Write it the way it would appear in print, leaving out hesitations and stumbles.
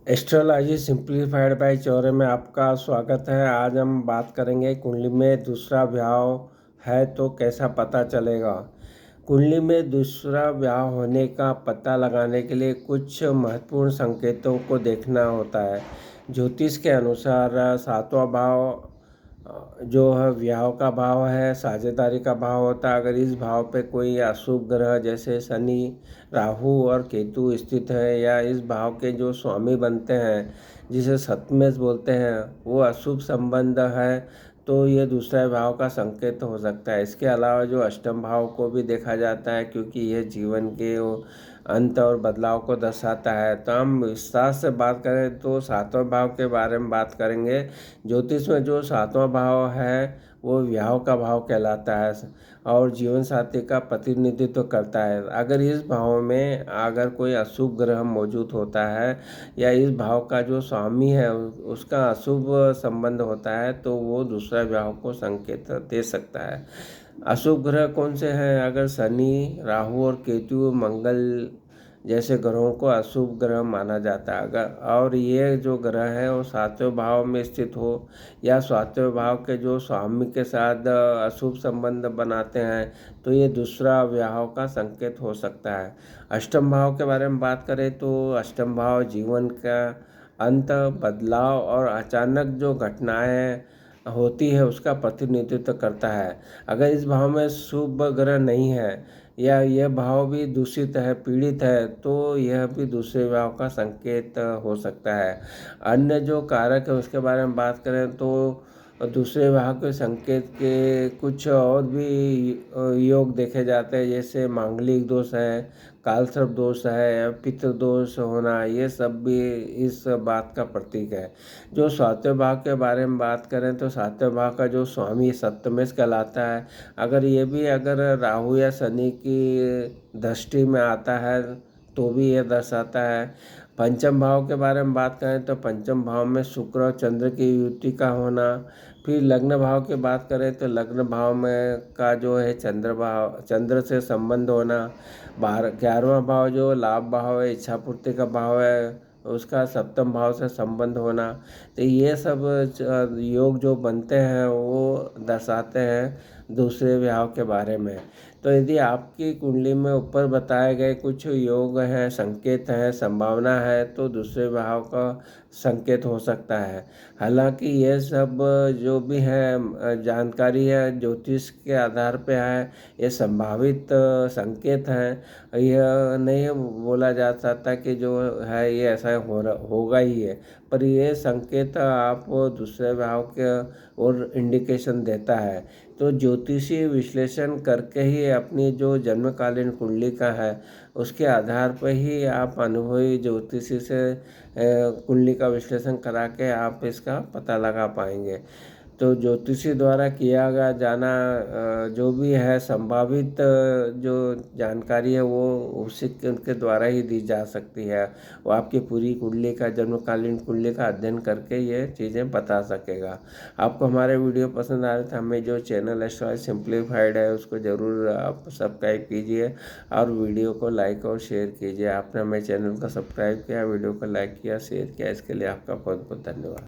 Astrology simplified bye Chaure में आपका स्वागत है। आज हम बात करेंगे कुंडली में दूसरा भाव है तो कैसा पता चलेगा। कुंडली में दूसरा भाव होने का पता लगाने के लिए कुछ महत्वपूर्ण संकेतों को देखना होता है। ज्योतिष के अनुसार सातवां भाव जो है विवाह का भाव है, साझेदारी का भाव होता है। अगर इस भाव पे कोई अशुभ ग्रह जैसे शनि, राहु और केतु स्थित है या इस भाव के जो स्वामी बनते हैं जिसे सप्तमेश बोलते हैं वो अशुभ संबंध है तो ये दूसरे भाव का संकेत हो सकता है। इसके अलावा जो अष्टम भाव को भी देखा जाता है क्योंकि यह जीवन के अंत और बदलाव को दर्शाता है। तो हम विस्तार से बात करें तो सातवें भाव के बारे में बात करेंगे। ज्योतिष में जो सातवां भाव है वो विवाह का भाव कहलाता है और जीवन साथी का प्रतिनिधित्व करता है। अगर इस भाव में अगर कोई अशुभ ग्रह मौजूद होता है या इस भाव का जो स्वामी है उसका अशुभ संबंध होता है तो वो दूसरा भाव को संकेत दे सकता है। अशुभ ग्रह कौन से हैं? अगर शनि, राहु और केतु, मंगल जैसे ग्रहों को अशुभ ग्रह माना जाता है। अगर और ये जो ग्रह है वो सातवें भाव में स्थित हो या सातवें भाव के जो स्वामी के साथ अशुभ संबंध बनाते हैं तो ये दूसरा विवाह का संकेत हो सकता है। अष्टम भाव के बारे में बात करें तो अष्टम भाव जीवन का अंत, बदलाव और अचानक जो घटनाएं होती है उसका प्रतिनिधित्व करता है। अगर इस भाव में शुभ ग्रह नहीं है या यह भाव भी दूषित है, पीड़ित है तो यह भी दूसरे भाव का संकेत हो सकता है। अन्य जो कारक है उसके बारे में बात करें तो दूसरे भाव के संकेत के कुछ और भी योग देखे जाते हैं जैसे मांगलिक दोष है, कालसर्प दोष है या पितृ दोष होना, ये सब भी इस बात का प्रतीक है। जो सातवें भाव के बारे में बात करें तो सातवें भाव का जो स्वामी सप्तमेश कहलाता है। अगर राहु या शनि की दृष्टि में आता है तो भी यह दर्शाता है। पंचम भाव के बारे में बात करें तो पंचम भाव में शुक्र और चंद्र की युति का होना। फिर लग्न भाव की बात करें तो लग्न भाव में का जो है चंद्र से संबंध होना। 11वां भाव जो लाभ भाव है, इच्छा पूर्ति का भाव है, उसका सप्तम भाव से संबंध होना। तो ये सब योग जो बनते हैं वो दर्शाते हैं दूसरे विवाह के बारे में। तो यदि आपकी कुंडली में ऊपर बताए गए कुछ योग हैं, संकेत हैं, संभावना है तो दूसरे विवाह का संकेत हो सकता है। हालांकि ये सब जो भी है जानकारी है ज्योतिष के आधार पे है, ये संभावित संकेत हैं। यह नहीं बोला जा सकता कि जो है ये ऐसा होगा ही है, पर ये संकेत आप दूसरे भाव के और इंडिकेशन देता है। तो ज्योतिषी विश्लेषण करके ही अपनी जो जन्मकालीन कुंडली का है उसके आधार पर ही आप अनुभवी ज्योतिषी से कुंडली का विश्लेषण करा के आप इसका पता लगा पाएंगे। तो ज्योतिषी द्वारा किया गया जाना जो भी है संभावित जो जानकारी है वो उसी उनके द्वारा ही दी जा सकती है। वो आपकी पूरी कुंडली का जन्मकालीन कुंडली का अध्ययन करके ये चीज़ें बता सकेगा। आपको हमारे वीडियो पसंद आ रहे तो हमें जो चैनल एस्ट्रोलॉजी सिंप्लीफाइड है उसको ज़रूर आप सब्सक्राइब कीजिए और वीडियो को लाइक और शेयर कीजिए। आपने हमें चैनल को सब्सक्राइब किया, वीडियो को लाइक किया, शेयर किया, इसके लिए आपका बहुत बहुत धन्यवाद।